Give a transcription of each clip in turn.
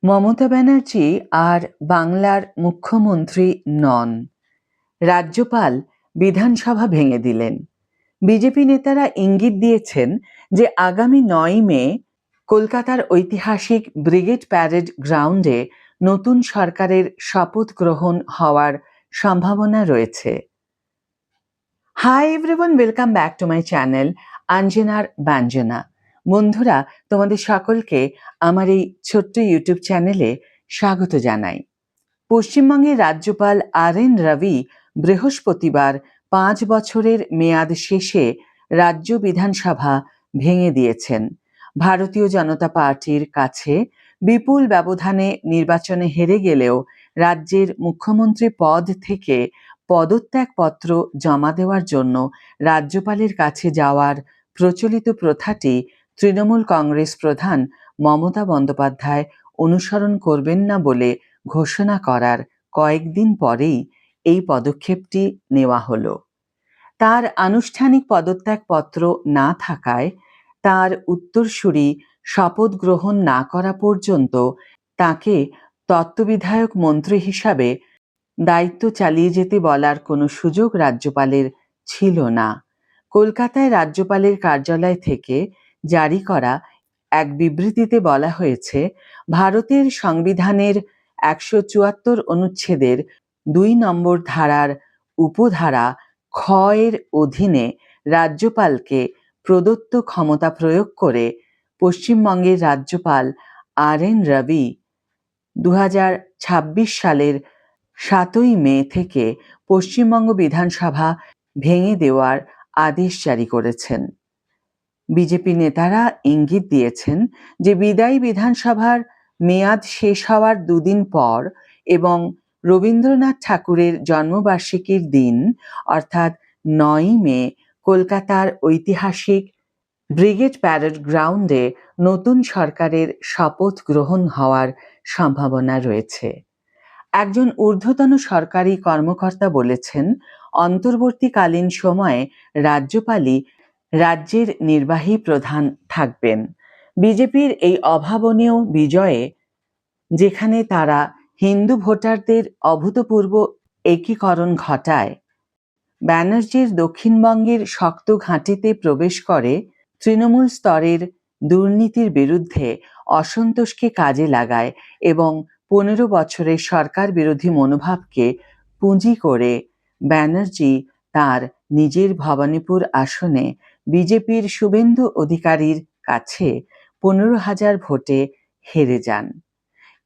মমতা ব্যানার্জি আর বাংলার মুখ্যমন্ত্রী নন। রাজ্যপাল বিধানসভা ভেঙে দিলেন। বিজেপি নেতারা ইঙ্গিত দিয়েছেন যে আগামী ৯ মে কলকাতার ঐতিহাসিক ব্রিগেড প্যারেড গ্রাউন্ডে নতুন সরকারের শপথ গ্রহণ হওয়ার সম্ভাবনা রয়েছে। Hi everyone, welcome back to my channel আঞ্জনার ব্যঞ্জনা। বন্ধুরা, তোমাদের সকলকে আমার এই ছোট্ট ইউটিউব চ্যানেলে স্বাগত জানাই। পশ্চিমবঙ্গের রাজ্যপাল আর.এন. রবি বৃহস্পতিবার ৫ বছরের মেয়াদ শেষে রাজ্য বিধানসভা ভেঙে দিয়েছেন। ভারতীয় জনতা পার্টির কাছে বিপুল ব্যবধানে নির্বাচনে হেরে গেলেও রাজ্যের মুখ্যমন্ত্রী পদ থেকে পদত্যাগপত্র জমা দেওয়ার জন্য রাজ্যপালের কাছে যাওয়ার প্রচলিত প্রথাটি তৃণমূল কংগ্রেস প্রধান মমতা বন্দ্যোপাধ্যায় অনুসরণ করবেন না বলে ঘোষণা করার কয়েকদিন পরেই এই পদক্ষেপটি নেওয়া হলো। তার আনুষ্ঠানিক পদত্যাগপত্র না থাকায় তার উত্তরসূরি শপথ গ্রহণ না করা পর্যন্ত তাকে তত্ত্ববিধায়ক মন্ত্রী হিসাবে দায়িত্ব চালিয়ে যেতে বলার কোনো সুযোগ রাজ্যপালের ছিল না। কলকাতায় রাজ্যপালের কার্যালয় থেকে জারি করা এক বিবৃতিতে বলা হয়েছে, ভারতের সংবিধানের ১৭৪ অনুচ্ছেদের ২ নম্বর ধারার উপধারা খ এর অধীনে রাজ্যপালকে প্রদত্ত ক্ষমতা প্রয়োগ করে পশ্চিমবঙ্গের রাজ্যপাল আর.এন. রবি ২০২৬ সালের ৭ই মে থেকে পশ্চিমবঙ্গ বিধানসভা ভেঙে দেওয়ার আদেশ জারি করেছেন। বিজেপি নেতারা ইঙ্গিত দিয়েছেন যে বিদায়ী বিধানসভার মেয়াদ শেষ হওয়ার দুদিন পর এবং রবীন্দ্রনাথ ঠাকুরের জন্মবার্ষিকীর দিন অর্থাৎ ৯ মে কলকাতার ঐতিহাসিক ব্রিগেড প্যারেড গ্রাউন্ডে নতুন সরকারের শপথ গ্রহণ হওয়ার সম্ভাবনা রয়েছে। একজন ঊর্ধ্বতন সরকারি কর্মকর্তা বলেছেন, অন্তর্বর্তীকালীন সময়ে রাজ্যপালই রাজ্যের নির্বাহী প্রধান থাকবেন। বিজেপির এই অভাবনীয় বিজয়ে, যেখানে তারা হিন্দু ভোটারদের অভূতপূর্ব একীকরণ ঘটায়, ব্যানার্জির দক্ষিণবঙ্গের শক্ত ঘাঁটিতে প্রবেশ করে, তৃণমূল স্তরের দুর্নীতির বিরুদ্ধে অসন্তোষকে কাজে লাগায় এবং ১৫ বছরের সরকার বিরোধী মনোভাবকে পুঁজি করে ব্যানার্জি তার নিজের ভবানীপুর আসনে বিজেপির শুভেন্দু অধিকারীর কাছে ১৫,০০০ ভোটে হেরে যান।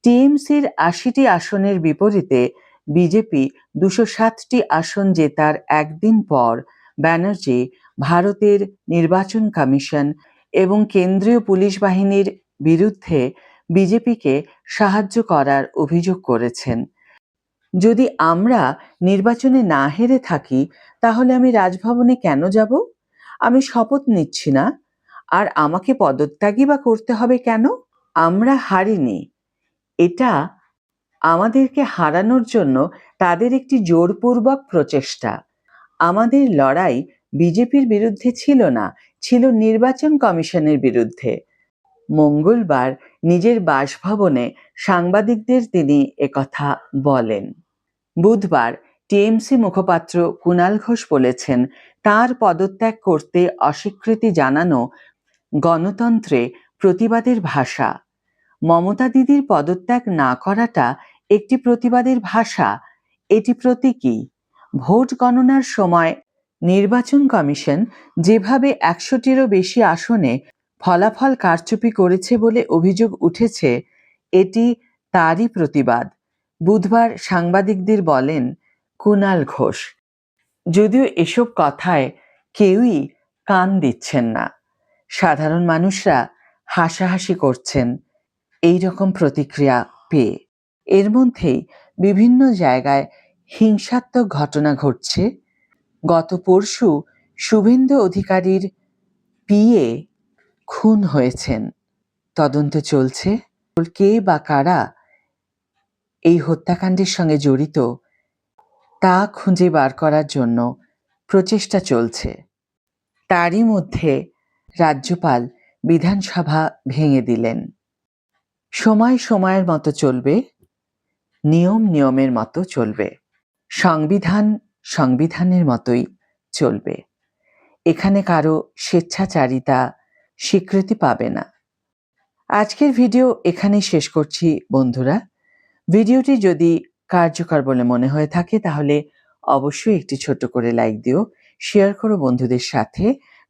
টিএমসির ৮০টি আসনের বিপরীতে বিজেপি ২০৭টি আসন জেতার একদিন পর ব্যানার্জি ভারতের নির্বাচন কমিশন এবং কেন্দ্রীয় পুলিশ বাহিনীর বিরুদ্ধে বিজেপিকে সাহায্য করার অভিযোগ করেছেন। যদি আমরা নির্বাচনে না হেরে থাকি, তাহলে আমি রাজভবনে কেন যাব? আমি শপথ নিচ্ছি না, আর আমাকে পদত্যাগই বা করতে হবে কেন? আমরা হারিনি। এটা আমাদেরকে হারানোর জন্য তাদের একটি জোরপূর্বক প্রচেষ্টা। আমাদের লড়াই বিজেপির বিরুদ্ধে ছিল না, ছিল নির্বাচন কমিশনের বিরুদ্ধে। মঙ্গলবার নিজের বাসভবনে সাংবাদিকদের তিনি একথা বলেন। বুধবার টিএমসি মুখপাত্র কুণাল ঘোষ বলেছেন, তার পদত্যাগ করতে অস্বীকৃতি জানানো গণতন্ত্রে প্রতিবাদের ভাষা। মমতা দিদির পদত্যাগ না করাটা একটি প্রতিবাদের ভাষা, এটি প্রতীকী। ভোট গণনার সময় নির্বাচন কমিশন যেভাবে ১০০টিরও বেশি আসনে ফলাফল কারচুপি করেছে বলে অভিযোগ উঠেছে, এটি তারই প্রতিবাদ। বুধবার সাংবাদিকদের বলেন কুণাল ঘোষ। যদিও এসব কথায় কেউই কান দিচ্ছেন না, সাধারণ মানুষরা হাসাহাসি করছেন এই রকম প্রতিক্রিয়া পেয়ে। এর মধ্যেই বিভিন্ন জায়গায় হিংসাত্মক ঘটনা ঘটছে। গত পরশু শুভেন্দু অধিকারীর পিএ খুন হয়েছেন। তদন্ত চলছে, কে বা কারা এই হত্যাকাণ্ডের সঙ্গে জড়িত তা খুঁজে বার করার জন্য প্রচেষ্টা চলছে। তারই মধ্যে রাজ্যপাল বিধানসভা ভেঙে দিলেন। সময় সময়ের মতো চলবে, নিয়ম নিয়মের মতো চলবে, সংবিধান সংবিধানের মতোই চলবে। এখানে কারো স্বেচ্ছাচারিতা স্বীকৃতি পাবে না। আজকের ভিডিও এখানেই শেষ করছি বন্ধুরা। ভিডিওটি যদি কার্যকর বলে মনে হয়ে থাকে তাহলে অবশ্যই একটি ছোট্ট করে লাইক দিও, শেয়ার করো বন্ধুদের সাথে,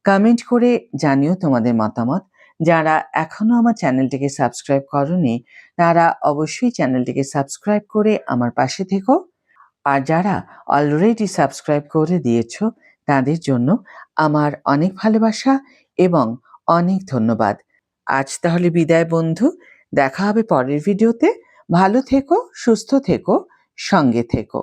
কমেন্ট করে জানিও তোমাদের মতামত। যারা এখনো আমার চ্যানেলটিকে সাবস্ক্রাইব করোনি তারা অবশ্যই চ্যানেলটিকে সাবস্ক্রাইব করে আমার পাশে থেকো। আর যারা অলরেডি সাবস্ক্রাইব করে দিয়েছো তাদের জন্য আমার অনেক ভালোবাসা এবং অনেক ধন্যবাদ। আজ তাহলে বিদায় বন্ধু, দেখা হবে পরের ভিডিওতে। ভালো থেকো, সুস্থ থেকো, সঙ্গে থেকো।